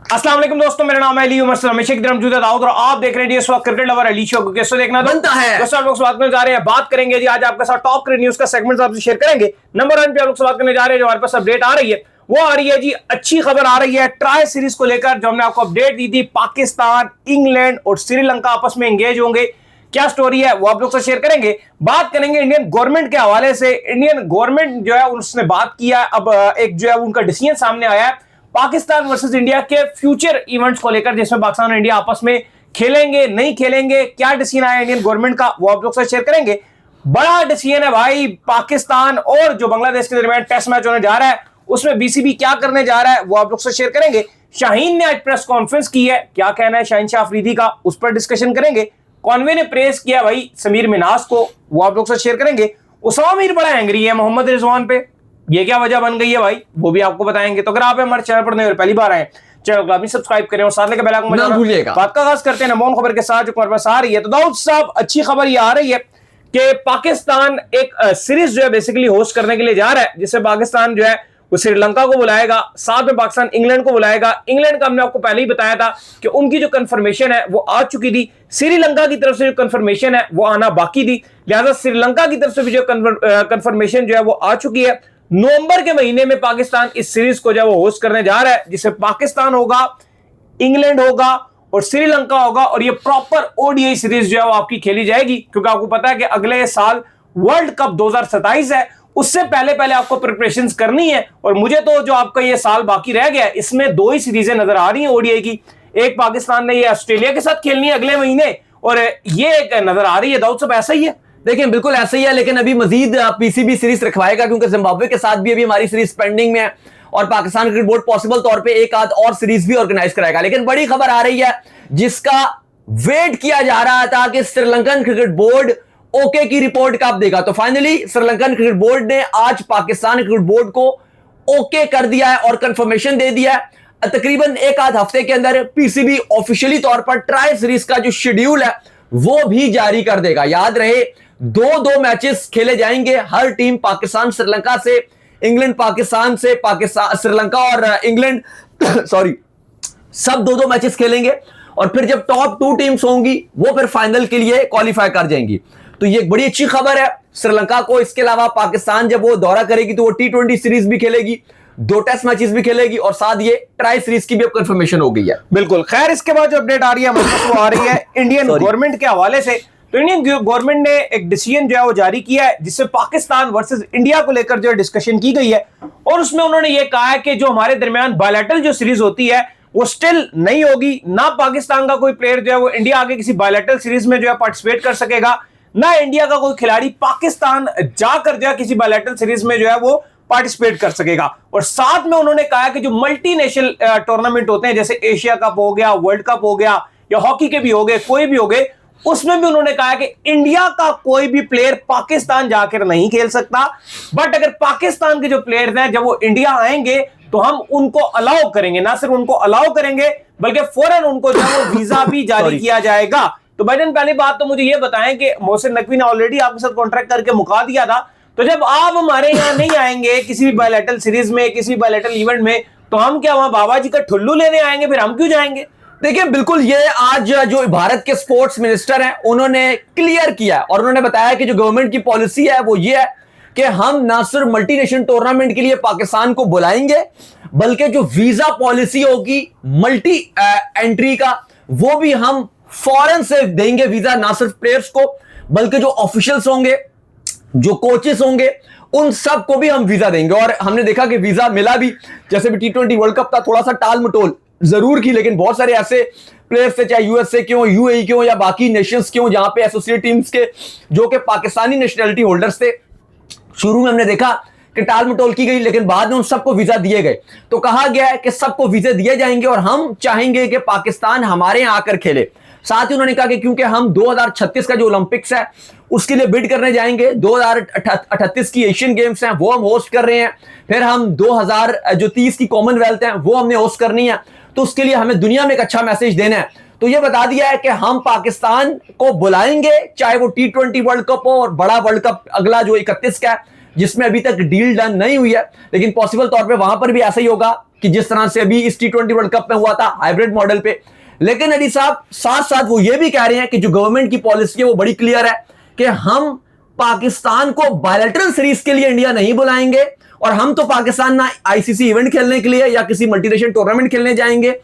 अस्सलाम वालेकुम दोस्तों, मेरा नाम है अली उमर हमेशा की तरह मौजूद है दाऊद और आप देख रहे हैं इस वक्त क्रिकेट लवर अली शो को। कैसे देखना बनता है दोस्तों, आप लोग से बात करने जा रहे हैं, बात करेंगे जी आज आपके साथ टॉप क्रिकेट न्यूज का सेगमेंट आपसे शेयर करेंगे। नंबर 1 पे आप लोग से बात करने जा रहे हैं, जो हमारे पास अपडेट आ रही है वो आ रही है जी, अच्छी खबर आ रही है ट्राई सीरीज को लेकर, जो हमने आपको अपडेट दी थी। पाकिस्तान, इंग्लैंड और श्रीलंका आपस में एंगेज होंगे। क्या स्टोरी है वो आप लोग से शेयर करेंगे। बात करेंगे इंडियन गवर्नमेंट के हवाले से। इंडियन गवर्नमेंट जो है उसने बात किया, अब एक जो है उनका डिसीजन सामने आया है पाकिस्तान वर्सेस इंडिया के फ्यूचर इवेंट्स को लेकर, जिसमें पाकिस्तान और इंडिया आपस में खेलेंगे नहीं खेलेंगे। क्या डिसीजन आया इंडियन गवर्नमेंट का वो आप लोग से शेयर करेंगे। बड़ा डिसीजन है भाई, पाकिस्तान और जो बांग्लादेश के दरमियान टेस्ट मैच होने जा रहा है उसमें बीसीबी क्या करने जा रहा है वो आप लोग से शेयर करेंगे। शाहीन ने आज प्रेस कॉन्फ्रेंस की है, क्या कहना है शाहीन शाह अफरीदी का उस पर डिस्कशन करेंगे। कॉन्वे ने प्रेस किया भाई समीर मिन्हास को, वो आप लोग से शेयर करेंगे। उसामा मीर बड़ा एंग्री है मोहम्मद रिजवान पे, ये क्या वजह बन गई है भाई वो भी आपको बताएंगे। तो अगर आप हमारे चैनल पर नए और पहली बार आए, चैनल को अभी सब्सक्राइब करें और साथ लेकर बेल आइकन ना भूलिएगा। बात का आगाज करते हैं नमोन खबर के साथ जो हमारे पास आ रही है। तो दाऊद साहब, अच्छी खबर ये आ रही है कि पाकिस्तान एक सीरीज जो है बेसिकली होस्ट करने के लिए जा रहा है, जिससे पाकिस्तान जो है वो श्रीलंका को बुलाएगा, साथ में पाकिस्तान इंग्लैंड को बुलाएगा। इंग्लैंड का हमने आपको पहले ही बताया था कि उनकी जो कंफर्मेशन है वो आ चुकी थी, श्रीलंका की तरफ से जो कंफर्मेशन है वो आना बाकी थी, लिहाजा श्रीलंका की तरफ से भी जो कंफर्मेशन जो है वो आ चुकी है। नवंबर के महीने में पाकिस्तान इस सीरीज को जो है वो होस्ट करने जा रहा है, जिससे पाकिस्तान होगा, इंग्लैंड होगा और श्रीलंका होगा, और ये प्रॉपर ओडीआई सीरीज जो है वो आपकी खेली जाएगी, क्योंकि आपको पता है कि अगले साल वर्ल्ड कप 2027 है, उससे पहले पहले आपको प्रिपरेशंस करनी है। और मुझे तो जो आपका ये साल बाकी रह गया है इसमें दो ही सीरीजें नजर आ रही हैं ओडीआई की। एक पाकिस्तान ने ये ऑस्ट्रेलिया के साथ खेलनी है अगले महीने, और ये एक नजर आ रही है। दाऊद साहब ऐसा ही है? देखिए बिल्कुल ऐसा ही है, लेकिन अभी मजीद पीसीबी सीरीज रखवाएगा, क्योंकि जिम्बाब्वे के साथ भी अभी हमारी सीरीज पेंडिंग में है और पाकिस्तान क्रिकेट बोर्ड पॉसिबल तौर पे एक आध और सीरीज भी ऑर्गेनाइज कराएगा। लेकिन बड़ी खबर आ रही है जिसका वेट किया जा रहा था कि श्रीलंकन क्रिकेट बोर्ड ओके की रिपोर्ट कब देगा। तो फाइनली श्रीलंकन क्रिकेट बोर्ड ने आज पाकिस्तान क्रिकेट बोर्ड को ओके कर दिया है और कंफर्मेशन दे दिया है। तकरीबन एक आध हफ्ते के अंदर पीसीबी ऑफिशियली तौर पर ट्राई सीरीज का जो शेड्यूल है वो भी जारी कर देगा। याद रहे, दो मैचेस खेले जाएंगे, हर टीम पाकिस्तान श्रीलंका से, इंग्लैंड पाकिस्तान से, पाकिस्तान श्रीलंका और इंग्लैंड सॉरी सब दो मैचेस खेलेंगे, और फिर जब टॉप 2 टीम्स होंगी वो फिर फाइनल के लिए क्वालिफाई कर जाएंगी। तो ये एक बड़ी अच्छी खबर है श्रीलंका को। इसके अलावा पाकिस्तान जब वो दौरा करेगी तो वो T20 सीरीज भी खेलेगी, 2 टेस्ट मैचेस भी खेलेगी, और साथ ये ट्राई सीरीज की भी अब कंफर्मेशन हो गई है। बिल्कुल। खैर, इसके बाद जो अपडेट आ रही है वो आ रही है इंडियन गवर्नमेंट के हवाले से। तो इंडियन गवर्नमेंट ने एक डिसीजन जो है वो जारी किया है, जिससे पाकिस्तान वर्सेस इंडिया को लेकर जो डिस्कशन की गई है, और उसमें उन्होंने ये कहा है कि जो हमारे दरमियान बायलैटरल जो सीरीज होती है वो स्टिल नहीं होगी। ना पाकिस्तान का कोई प्लेयर जो है वो इंडिया आगे किसी बायलैटरल सीरीज में जो है पार्टिसिपेट कर सकेगा, ना इंडिया का कोई खिलाड़ी पाकिस्तान जाकर जो है किसी बायलैटरल सीरीज में जो है वो पार्टिसिपेट कर सकेगा। और साथ में उन्होंने कहा कि जो मल्टीनेशनल टूर्नामेंट होते हैं, जैसे एशिया कप हो गया, वर्ल्ड कप हो गया, या हॉकी के भी हो गए, कोई भी हो गए, उसमें भी उन्होंने कहा कि इंडिया का कोई भी प्लेयर पाकिस्तान जाकर नहीं खेल सकता। बट अगर पाकिस्तान के जो प्लेयर्स हैं जब वो इंडिया आएंगे तो हम उनको अलाउ करेंगे, ना सिर्फ उनको अलाउ करेंगे बल्कि फौरन उनको जो है वो वीजा भी जारी किया जाएगा। तो भाईजान, पहली बात तो मुझे ये बताएं कि मोहसिन नकवी ने ऑलरेडी आपके साथ कॉन्ट्रैक्ट करके मुका दिया था, तो जब आप हमारे यहाँ नहीं आएंगे किसी भी बायलैटरल सीरीज में, किसी भी बायलैटरल इवेंट में, तो हम क्या वहां बाबा जी का ठुल्लू लेने आएंगे? फिर हम क्यों जाएंगे? देखिए बिल्कुल, ये आज जो भारत के स्पोर्ट्स मिनिस्टर हैं उन्होंने क्लियर किया और उन्होंने बताया कि जो गवर्नमेंट की पॉलिसी है वो ये है कि हम ना सिर्फ मल्टीनेशनल टूर्नामेंट के लिए पाकिस्तान को बुलाएंगे, बल्कि जो वीजा पॉलिसी होगी मल्टी एंट्री का, वो भी हम फॉरेन से देंगे वीजा, ना सिर्फ प्लेयर्स को बल्कि जो ऑफिशियल्स होंगे, जो कोचेस होंगे, उन सब को भी हम वीजा देंगे। और हमने देखा कि वीजा मिला भी, जैसे भी T20 वर्ल्ड कप था, थोड़ा सा टाल मटोल जरूर की, लेकिन बहुत सारे ऐसे प्लेयर्स थे, चाहे यूएसए के हो, यूएई के हो, या बाकी नेशंस के हो, जहां पे एसोसिएट टीम्स के जो कि पाकिस्तानी नेशनलिटी होल्डर्स थे। शुरू में हमने देखा कि टाल मटोल की गई, लेकिन बाद में उन सबको वीजा दिए गए। तो कहा गया है कि सबको वीजा दिए जाएंगे और हम चाहेंगे कि पाकिस्तान हमारे यहां आकर खेले। साथ ही उन्होंने कहा कि क्योंकि हम 2036 का जो ओलंपिक्स है उसके लिए बिड करने जाएंगे, 2038 की एशियन गेम्स हैं वो हम होस्ट कर रहे हैं, फिर हम 2030 की कॉमनवेल्थ है वो हमने होस्ट करनी है, तो उसके लिए हमें दुनिया में एक अच्छा मैसेज देना है। तो ये बता दिया है कि हम पाकिस्तान को बुलाएंगे, चाहे वो T20 वर्ल्ड कप हो और बड़ा वर्ल्ड कप अगला जो 31 का है, जिसमें अभी तक डील डन नहीं हुई है, लेकिन पॉसिबल तौर पे वहां पर भी ऐसा ही होगा कि जिस तरह से अभी इस T20 वर्ल्ड कप में हुआ था हाइब्रिड मॉडल पे। लेकिन अली साहब साथ साथ वो ये भी कह रहे हैं कि जो गवर्नमेंट की पॉलिसी है वो बड़ी क्लियर है कि हम पाकिस्तान को बायलैटरल सीरीज के लिए इंडिया नहीं बुलाएंगे, और हम तो पाकिस्तान ना आईसीसी इवेंट खेलने के लिए या किसी मल्टीनेशनल टूर्नामेंट खेलने जाएंगे,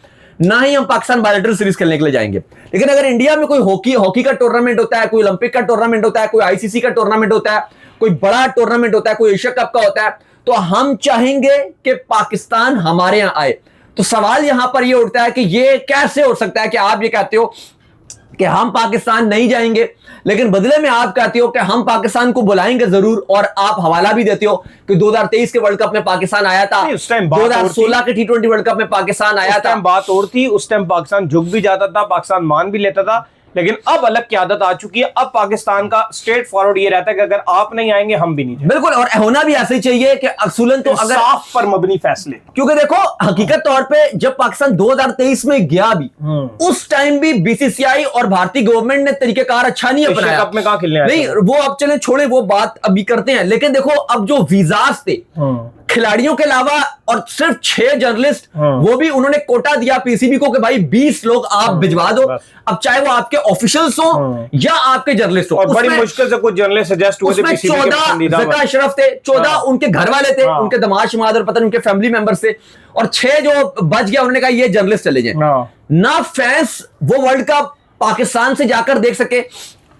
ना ही हम पाकिस्तान बायलैटरल सीरीज खेलने के लिए जाएंगे। लेकिन अगर इंडिया में कोई हॉकी का टूर्नामेंट होता है, कोई ओलंपिक का टूर्नामेंट होता है, कोई आईसीसी का टूर्नामेंट होता है, कोई बड़ा टूर्नामेंट होता है, कोई एशिया कप का होता है, तो हम चाहेंगे कि पाकिस्तान हमारे यहां आए। तो सवाल यहां पर यह उठता है कि यह कैसे हो सकता है कि आप ये कहते हो कि हम पाकिस्तान नहीं जाएंगे, लेकिन बदले में आप कहते हो कि हम पाकिस्तान को बुलाएंगे जरूर, और आप हवाला भी देते हो कि 2023 के वर्ल्ड कप में पाकिस्तान आया था, 2016 के T20 वर्ल्ड कप में पाकिस्तान आया था। बात और थी, उस टाइम पाकिस्तान झुक भी जाता था, पाकिस्तान मान भी लेता था, लेकिन अब अलग की आदत आ चुकी है। अब पाकिस्तान का स्ट्रेट फॉरवर्ड ये रहता है कि अगर आप नहीं आएंगे हम भी नहीं जाएंगे। बिल्कुल, और होना भी ऐसे ही चाहिए कि असूलन तो अगर साफ पर मबनी फैसले, क्योंकि देखो हकीकत तौर पे जब पाकिस्तान 2023 में गया भी, उस टाइम भी बीसीसीआई और भारतीय गवर्नमेंट ने तरीकेकार अच्छा नहीं अपनाया। कप में कहां खेलने नहीं, वो अब चले छोड़े, वो बात अभी करते हैं। लेकिन देखो अब जो वीजास थे खिलाड़ियों के अलावा, और सिर्फ 6 जर्नलिस्ट, वो भी उन्होंने कोटा दिया पीसीबी को कि भाई 20 लोग आप भिजवा दो। अब चाहे वो आपके ऑफिशियल्स हो या आपके जर्नलिस्ट हो, और बड़ी मुश्किल से कुछ जर्नलिस्ट सजेस्ट हुए थे। 14 ज़का अशरफ थे, 14 उनके घर वाले थे, उनके दामाद शमाद और पता नहीं उनके फैमिली मेंबर्स थे, और 6 जो बच गया उन्होंने कहा ये जर्नलिस्ट चले जाए। ना फैंस वो वर्ल्ड कप पाकिस्तान से जाकर देख सके,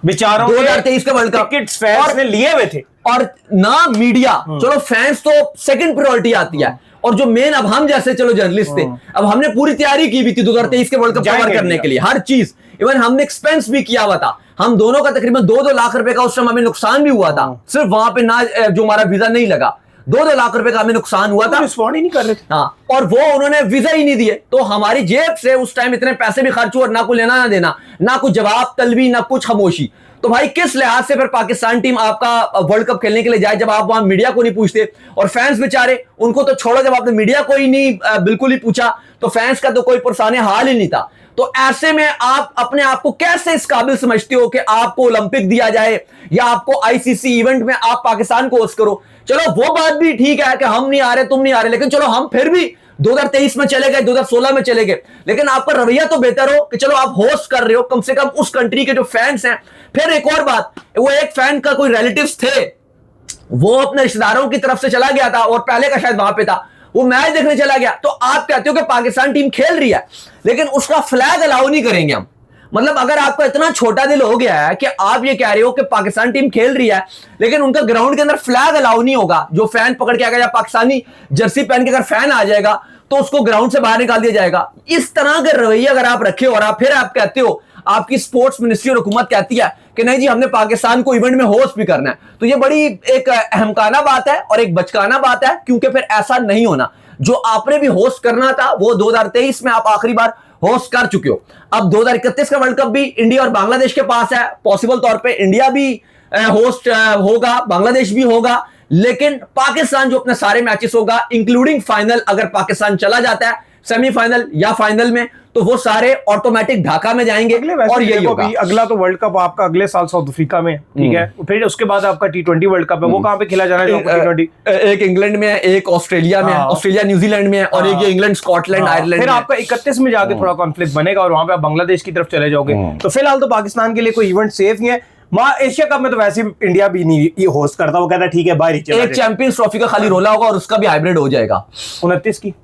बेचारों 2023 का वर्ल्ड कप टिकट्स फैंस ने लिए हुए थे, और ना मीडिया। चलो फैंस तो सेकंड प्रायोरिटी आती है, और जो मेन अब हम जैसे चलो जर्नलिस्ट थे, अब हमने पूरी तैयारी की भी थी 2023 के वर्ल्ड कप कवर करने के लिए, हर चीज, इवन हमने एक्सपेंस भी किया हुआ था। हम दोनों का तकरीबन 2-2 लाख रुपए का उस समय हमें नुकसान भी हुआ था, सिर्फ वहां पे ना जो हमारा वीजा नहीं लगा, 2-2 लाख रुपए का हमें नुकसान हुआ था। रिस्पॉन्ड ही नहीं कर रहे थे। हाँ, और वो उन्होंने वीजा ही नहीं दिए, तो हमारी जेब से उस टाइम इतने पैसे भी खर्च हुए, ना कोई लेना ना देना, ना कुछ जवाब तलबी, ना कुछ खामोशी। तो भाई किस लिहाज से फिर पाकिस्तान टीम आपका वर्ल्ड कप खेलने के लिए जाए जब आप वहां मीडिया को नहीं पूछते? और फैंस बेचारे, उनको तो छोड़ो, जब आपने मीडिया को ही नहीं बिल्कुल ही पूछा, तो फैंस का तो कोई पुरसाने हाल ही नहीं था। तो ऐसे में आप अपने आप को कैसे इस काबिल समझते हो कि आपको ओलंपिक दिया जाए या आपको आईसीसी इवेंट में आप पाकिस्तान को होस्ट करो? चलो वो बात भी ठीक है कि हम नहीं आ रहे, तुम नहीं आ रहे, लेकिन चलो हम फिर भी 2023 में चले गए, 2016 में चले गए, लेकिन आपका रवैया तो बेहतर हो कि चलो आप होस्ट कर रहे हो, कम से कम उस कंट्री के जो फैंस हैं। फिर एक और बात, वो एक फैन का कोई रिलेटिव्स थे, वो अपने रिश्तेदारों की तरफ से चला गया था और पहले का शायद वहां पे था, वो मैच देखने चला गया। तो आप कहते हो कि पाकिस्तान टीम खेल रही है, लेकिन उसका फ्लैग अलाउ नहीं करेंगे हम। मतलब अगर आपका इतना छोटा दिल हो गया है कि आप ये कह रहे हो कि पाकिस्तान टीम खेल रही है, लेकिन उनका ग्राउंड के अंदर फ्लैग अलाउ नहीं होगा, जो फैन पकड़ के आएगा या पाकिस्तानी जर्सी पहन के अगर फैन आ जाएगा तो उसको ग्राउंड से बाहर निकाल दिया जाएगा। इस तरह के रवैया अगर आप रखे और आप फिर आप कहते हो, आपकी स्पोर्ट्स मिनिस्ट्री और हुकूमत कहती है कि नहीं जी हमने पाकिस्तान को इवेंट में होस्ट भी करना है, तो ये बड़ी एक अहमकाना बात है और एक बचकाना बात है, क्योंकि फिर ऐसा नहीं होना। जो आपने भी होस्ट करना था वो 2023 में आप आखिरी बार होस्ट कर चुके हो। अब 2031 का वर्ल्ड कप भी इंडिया और बांग्लादेश के पास है, पॉसिबल तौर पे इंडिया भी होस्ट होगा, बांग्लादेश भी होगा, लेकिन पाकिस्तान जो अपने सारे मैचेस होगा इंक्लूडिंग फाइनल, अगर पाकिस्तान चला जाता है सेमीफाइनल या फाइनल में, तो वो सारे ऑटोमेटिक ढाका में जाएंगे। और यही होगा अगला तो वर्ल्ड कप आपका अगले साल साउथ अफ्रीका में, ठीक है, फिर उसके बाद आपका T20 वर्ल्ड कप है, वो कहां पे खेला जाना है? एक इंग्लैंड में है, एक ऑस्ट्रेलिया में है, ऑस्ट्रेलिया न्यूजीलैंड में है, और एक ये इंग्लैंड स्कॉटलैंड आयरलैंड। फिर आपका 31 में जाके थोड़ा कॉन्फ्लिक्ट बनेगा और वहां पे आप बांग्लादेश की तरफ चले जाओगे। तो फिलहाल तो पाकिस्तान के लिए कोई इवेंट सेफ नहीं है। एशिया कप में तो वैसे इंडिया भी नहीं ये होस्ट करता, वो कहता है ठीक है बाहर ही चला। एक चैंपियंस ट्रॉफी का खाली रोला होगा और उसका भी हाइब्रिड हो जाएगा 29 की।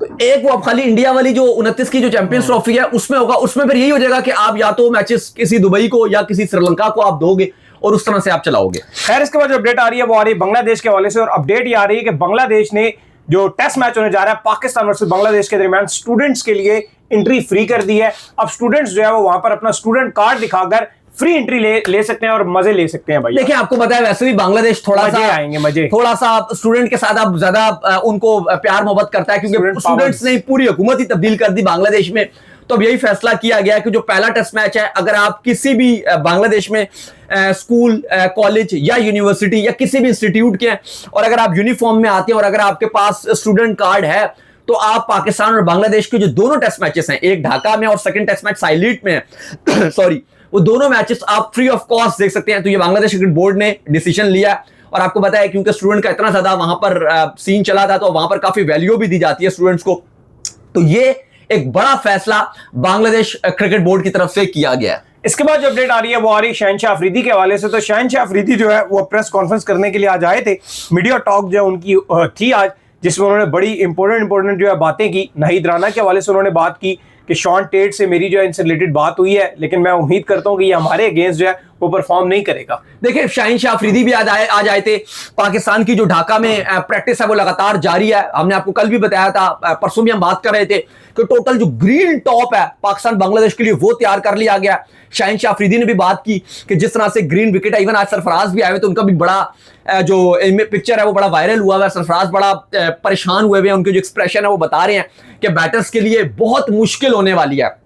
तो एक वो खाली इंडिया वाली जो 29 की जो चैंपियंस ट्रॉफी है उसमें होगा, उसमें फिर यही हो जाएगा कि आप या तो मैचेस किसी दुबई को या किसी श्रीलंका को आप दोगे और उस तरह से आप चलाओगे। खैर इसके बाद जो अपडेट आ रही है वो आ रही है बांग्लादेश के हवाले से, और अपडेट ये आ रही है कि बांग्लादेश ने जो टेस्ट मैच होने जा रहा है पाकिस्तान वर्सेस बांग्लादेश के दरमियान स्टूडेंट्स के लिए एंट्री फ्री कर दी है। अब स्टूडेंट्स जो है वो वहां पर अपना स्टूडेंट कार्ड दिखाकर फ्री एंट्री ले सकते हैं और मजे ले सकते हैं। भाई देखिए आपको पता है वैसे भी बांग्लादेश थोड़ा सा आएंगे मजे, थोड़ा सा स्टूडेंट के साथ आप ज्यादा उनको प्यार मोहब्बत करता है, क्योंकि स्टूडेंट्स ने पूरी हुकूमत ही तब्दील कर दी बांग्लादेश में। तो अब यही फैसला किया गया कि जो पहला टेस्ट मैच है, अगर आप किसी भी बांग्लादेश में स्कूल, कॉलेज या यूनिवर्सिटी या किसी भी इंस्टीट्यूट के हैं और अगर आप यूनिफॉर्म में आते हैं और अगर आपके पास स्टूडेंट कार्ड है, तो आप पाकिस्तान और बांग्लादेश के जो दोनों टेस्ट मैचेस हैं, एक ढाका में और सेकंड टेस्ट मैच साइलीट में है सॉरी, वो दोनों मैचेस आप फ्री ऑफ कॉस्ट देख सकते हैं। तो ये बांग्लादेश क्रिकेट बोर्ड ने डिसीजन लिया है और आपको पता है क्योंकि स्टूडेंट का इतना ज्यादा वहां पर सीन चला था, तो वहां पर काफी वैल्यू भी दी जाती है स्टूडेंट्स को। तो ये एक बड़ा फैसला बांग्लादेश क्रिकेट बोर्ड की तरफ से किया गया है। इसके बाद जो अपडेट आ रही है वो आ रही है शहनशाह अफरीदी के हवाले से। तो शहनशाह अफरीदी जो है वो प्रेस कॉन्फ्रेंस करने के लिए आज आए थे। मीडिया टॉक जो है उनकी थी आज, जिसमें उन्होंने बड़ी इंपॉर्टेंट जो है बातें की। नाहिद राना के हवाले से उन्होंने बात की कि शॉन टेट से मेरी जो है इनसे रिलेटेड बात हुई है, लेकिन मैं उम्मीद करता हूं कि ये हमारे अगेंस्ट जो है वो परफॉर्म नहीं करेगा। देखिए शहनशाह अफरीदी भी आज आए थे। पाकिस्तान की जो ढाका में प्रैक्टिस है वो लगातार जारी है। हमने आपको कल भी बताया था, परसों भी हम बात कर रहे थे कि टोटल जो ग्रीन टॉप है पाकिस्तान बांग्लादेश के लिए वो तैयार कर लिया गया। शहनशाह अफरीदी ने भी बात की कि जिस तरह से ग्रीन विकेट है, इवन आज सरफराज भी आए हुए, तो उनका भी बड़ा जो पिक्चर है वो बड़ा वायरल हुआ है। सरफराज बड़ा परेशान हुए हुए, उनके जो एक्सप्रेशन है वो बता रहे हैं कि बैटर्स के लिए बहुत मुश्किल होने वाली है।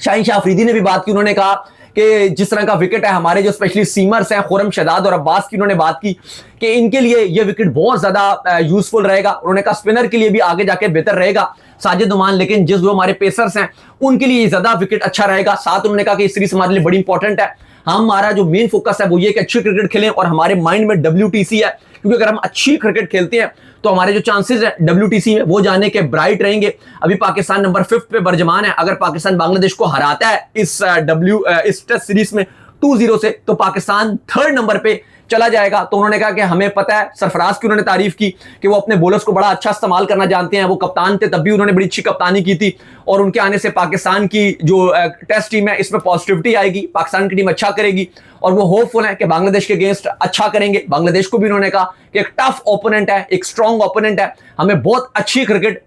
शहनशाह अफरीदी ने भी बात की, उन्होंने कहा कि जिस तरह का विकेट है, हमारे जो स्पेशली सीमर्स हैं खुर्रम शहजाद और अब्बास की उन्होंने बात की कि इनके लिए ये विकेट बहुत ज्यादा यूजफुल रहेगा। उन्होंने कहा स्पिनर के लिए भी आगे जाके बेहतर रहेगा साजिद उमान, लेकिन जिस जो हमारे पेसर्स हैं उनके लिए ज्यादा विकेट अच्छा रहेगा। साथ उन्होंने कहा कि इस सीरीज हमारे लिए बड़ी इंपॉर्टेंट है। हमारा जो मेन फोकस है वो ये कि अच्छी क्रिकेट खेलें और हमारे माइंड में WTC है, क्योंकि अगर हम अच्छी क्रिकेट खेलते हैं तो हमारे जो चांसेस है WTC में वो जाने के ब्राइट रहेंगे। अभी पाकिस्तान नंबर 5 पे बरजमान है। अगर पाकिस्तान बांग्लादेश को हराता है इस टेस्ट सीरीज में 2-0 से, तो पाकिस्तान 3rd नंबर पे चला जाएगा। तो उन्होंने कहा कि हमें पता है, सरफराज की उन्होंने तारीफ की कि वो अपने बॉलर्स को बड़ा अच्छा इस्तेमाल करना जानते हैं। वो कप्तान थे, तब भी उन्होंने बड़ी अच्छी कप्तानी की थी और उनके आने से पाकिस्तान की जो टेस्ट टीम है इसमें पॉजिटिविटी आएगी, पाकिस्तान की टीम अच्छा करेगी और वो होपफुल है कि बांग्लादेश के अगेंस्ट अच्छा करेंगे। बांग्लादेश को भी उन्होंने कहा कि एक टफ ओपोनेंट है, एक स्ट्रॉन्ग ओपोनेंट है, हमें बहुत अच्छी क्रिकेट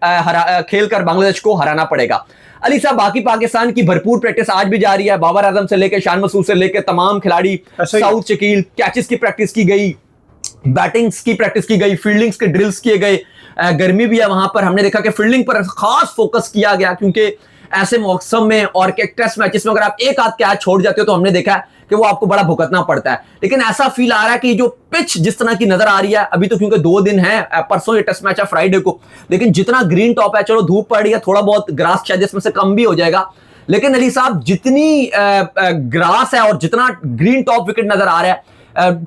खेलकर बांग्लादेश को हराना पड़ेगा। अली साहब, बाकी पाकिस्तान की भरपूर प्रैक्टिस आज भी जारी है। बाबर आजम से लेकर शान मसूद से लेकर तमाम खिलाड़ी, साउथ शकील, कैचेस की प्रैक्टिस की गई, बैटिंग्स की प्रैक्टिस की गई, फील्डिंग्स के ड्रिल्स किए गए। गर्मी भी है वहां पर, हमने देखा कि फील्डिंग पर खास फोकस किया गया, क्योंकि ऐसे मौसम में और टेस्ट मैचेस में अगर आप एक आध कैच छोड़ जाते हो तो हमने देखा है कि वो आपको बड़ा भुगतना पड़ता है। लेकिन ऐसा फील आ रहा है कि जो पिच जिस तरह की नजर आ रही है अभी, तो क्योंकि 2 दिन है, परसों ये टेस्ट मैच है फ्राइडे को, लेकिन जितना ग्रीन टॉप है, चलो धूप पड़ रही है, थोड़ा बहुत ग्रास शायद इसमें से कम भी हो जाएगा, लेकिन अली साहब जितनी ग्रास है और जितना ग्रीन टॉप विकेट नजर आ रहा है,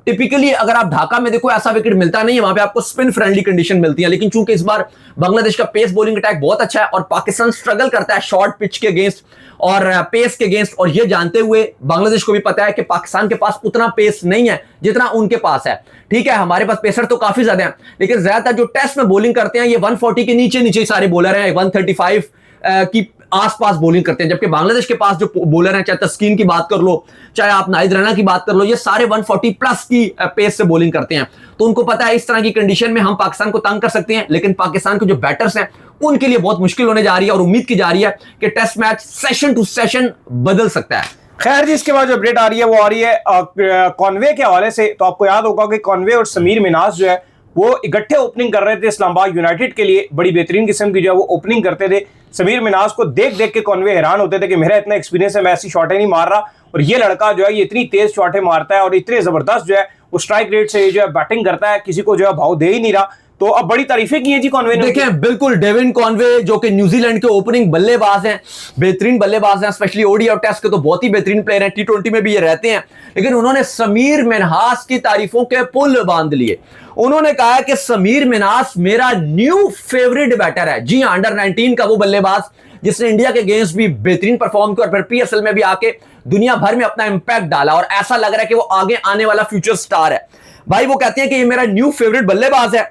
टिपिकली अगर आप ढाका में देखो ऐसा विकेट मिलता नहीं है, वहां पे आपको स्पिन फ्रेंडली कंडीशन मिलती है। लेकिन चूंकि इस बार बांग्लादेश का पेस बॉलिंग अटैक बहुत अच्छा है और पाकिस्तान स्ट्रगल करता है शॉर्ट पिच के अगेंस्ट और पेस के अगेंस्ट, और ये जानते हुए बांग्लादेश को भी पता है कि पाकिस्तान के पास उतना पेस नहीं है जितना उनके पास है। ठीक है, हमारे पास पेसर तो काफी ज्यादा है, लेकिन ज्यादातर जो टेस्ट में बॉलिंग करते हैं ये 140 के नीचे नीचे सारे बॉलर हैं, 135 की आसपास बॉलिंग करते हैं। जबकि बांग्लादेश के पास जो बॉलर हैं, चाहे तस्कीन की बात कर लो, चाहे आप नाहिद राना की बात कर लो, ये सारे 140 प्लस की पेस से बॉलिंग करते हैं। तो उनको पता है इस तरह की कंडीशन में हम पाकिस्तान को तंग कर सकते हैं, लेकिन पाकिस्तान के जो बैटर्स हैं उनके लिए बहुत मुश्किल होने जा रही है और उम्मीद की जा रही है कि test match session to session बदल सकता है। खैर जी, इसके बाद जो अपडेट आ रही है वो आ रही है कॉनवे के हवाले से। तो आपको याद होगा कि कॉनवे और समीर मिनाज जो है वो इकट्ठे ओपनिंग कर रहे थे इस्लामाबाद यूनाइटेड के लिए। बड़ी बेहतरीन किस्म की जो है वो ओपनिंग करते थे। समीर मिनाज को देख देख के कॉनवे हैरान होते थे कि मेरा इतना एक्सपीरियंस है, मैं ऐसी शॉटें नहीं मार रहा, और ये लड़का जो है ये इतनी तेज शॉटें मारता है और इतने जबरदस्त जो है वो स्ट्राइक रेट से जो है बैटिंग करता है, किसी को जो है भाव दे ही नहीं रहा। तो अब बड़ी तारीफें की है जी कॉनवे ने। देखें, बिल्कुल डेविन कॉनवे जो कि न्यूजीलैंड के ओपनिंग बल्लेबाज हैं, बेहतरीन बल्लेबाज हैं, स्पेशली ओडी और टेस्ट के तो बहुत ही बेहतरीन प्लेयर हैं, T20 में भी ये रहते हैं। लेकिन उन्होंने समीर मिन्हास की तारीफों के पुल बांध लिए। उन्होंने कहा कि समीर मिन्हास मेरा न्यू फेवरेट बैटर है। जी हां, अंडर 19 का वो बल्लेबाज जिसने इंडिया के अगेंस्ट भी बेहतरीन परफॉर्म किया और फिर PSL में भी आके दुनिया भर में अपना इंपैक्ट डाला और ऐसा लग रहा है कि वो आगे आने वाला फ्यूचर स्टार है। भाई वो कहते हैं कि ये मेरा न्यू फेवरेट बल्लेबाज है।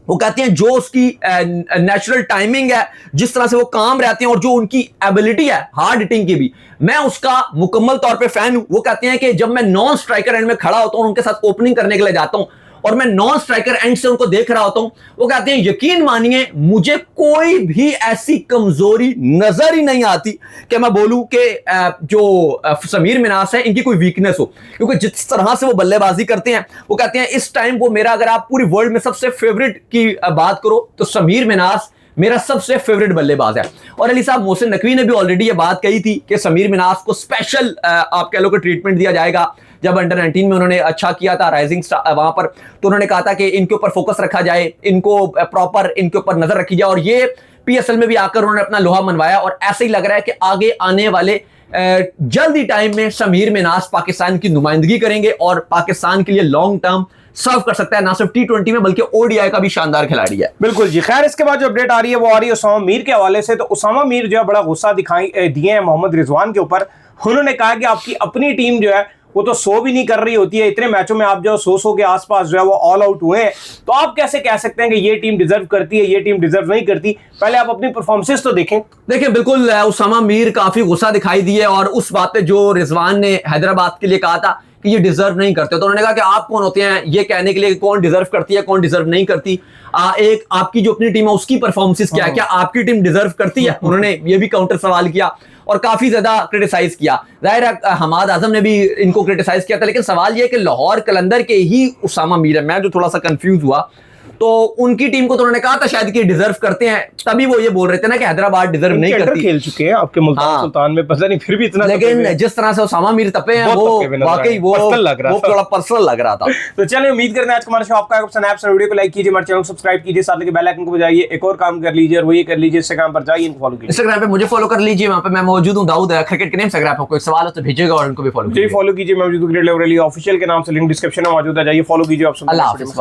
वो कहते हैं जो उसकी नेचुरल टाइमिंग है, जिस तरह से वो काम रहते हैं और जो उनकी एबिलिटी है हार्ड हिटिंग की भी, मैं उसका मुकम्मल तौर पे फैन हूं। वो कहते हैं कि जब मैं नॉन स्ट्राइकर एंड में खड़ा होता हूं, उनके साथ ओपनिंग करने के लिए जाता हूं और मैं नॉन स्ट्राइकर एंड से उनको देख रहा होता हूं, वो कहते हैं यकीन मानिए मुझे कोई भी ऐसी कमजोरी नजर ही नहीं आती कि मैं बोलूं कि जो समीर मिनास है इनकी कोई वीकनेस हो, क्योंकि जिस तरह से वो बल्लेबाजी करते हैं, वो कहते हैं इस टाइम को मेरा, अगर आप पूरी वर्ल्ड में सबसे फेवरेट की बात करो तो समीर मिनास मेरा सबसे फेवरेट बल्लेबाज है। और अली साहब, मोहसिन नकवी ने भी ऑलरेडी ये बात कही थी कि समीर मिनास को स्पेशल आप कह लो कि ट्रीटमेंट दिया जाएगा। जब अंडर 19 में उन्होंने अच्छा किया था राइजिंग स्टार वहां पर, तो उन्होंने कहा था कि इनके ऊपर फोकस रखा जाए, इनको प्रॉपर इनके ऊपर नजर रखी जाए, और ये PSL में भी आकर उन्होंने अपना लोहा मनवाया। और ऐसे ही लग रहा है कि आगे आने वाले जल्द ही टाइम में समीर मिनास पाकिस्तान की नुमाइंदगी करेंगे और पाकिस्तान के लिए लॉन्ग टर्म सर्व कर सकता है, ना सिर्फ T20 में बल्कि ODI का भी शानदार खिलाड़ी है। बिल्कुल जी। खैर, इसके बाद जो अपडेट आ रही है वो आ रही है उसामा मीर के हवाले से। तो उसामा मीर जो है बड़ा गुस्सा दिखाई दिए हैं मोहम्मद रिजवान के ऊपर। उन्होंने कहा कि आपकी अपनी टीम जो है वो तो 100 भी नहीं कर रही होती है, इतने मैचों में आप जो 100 के आसपास जो है वो ऑल आउट हुए हैं, तो आप कैसे कह सकते हैं कि ये टीम डिजर्व करती है, ये टीम डिजर्व नहीं करती? पहले आप अपनी परफॉर्मेंसेस तो देखें। देखिए, बिल्कुल उसामा मीर काफी गुस्सा दिखाई दिए और उस बात पे जो रिजवान ने हैदराबाद के लिए कहा था कि ये डिजर्व नहीं करते, तो उन्होंने कहा कि आप कौन होते हैं ये कहने के लिए कौन डिजर्व करती है कौन डिजर्व नहीं करती? एक आपकी जो अपनी टीम है उसकी परफॉर्मेंसेस क्या है, क्या आपकी टीम डिजर्व करती है? उन्होंने ये भी काउंटर सवाल किया और काफी ज्यादा क्रिटिसाइज किया। जाहिर है हमाद आजम ने भी इनको क्रिटिसाइज किया था, लेकिन सवाल यह है कि लाहौर कलंदर के ही उसामा मीर है। मैं जो थोड़ा सा कंफ्यूज हुआ, तो उनकी टीम को तो उन्होंने कहा था शायद कि डिजर्व करते हैं, तभी वो ये बोल रहे थे ना कि हैदराबाद डिजर्व नहीं करती। खेल चुके हैं आपके मुल्तान सुल्तान में, पता नहीं फिर भी इतना, लेकिन जिस तरह से उसामा मीर तपे हैं वो वाकई वो थोड़ा पर्सनल लग रहा था। तो चलिए, उम्मीद करते हैं आज हमारा शो आपका पसंद आया। वीडियो को लाइक कीजिए, हमारे चैनल को सब्सक्राइब कीजिए, साथ में बेल आइकन को बजाइए। एक और काम कर लीजिए और वो ये कर लीजिए, इंस्टाग्राम पर जाइए, इनको फॉलो कीजिए। इंस्टाग्राम पे मुझे फॉलो कर लीजिए, वहां पे मैं मौजूद हूं, दाऊद क्रिकेट के नेम। इंस्टाग्राम पे कोई सवाल हो तो भेजिएगा और उनको भी फॉलो कीजिए। फॉलो कीजिए, मैं मौजूद क्रिकेट ऑफिशियल के नाम से, लिंक डिस्क्रिप्शन में मौजूद है, जाइए फॉलो कीजिए। आप अल्लाह हाफिज़।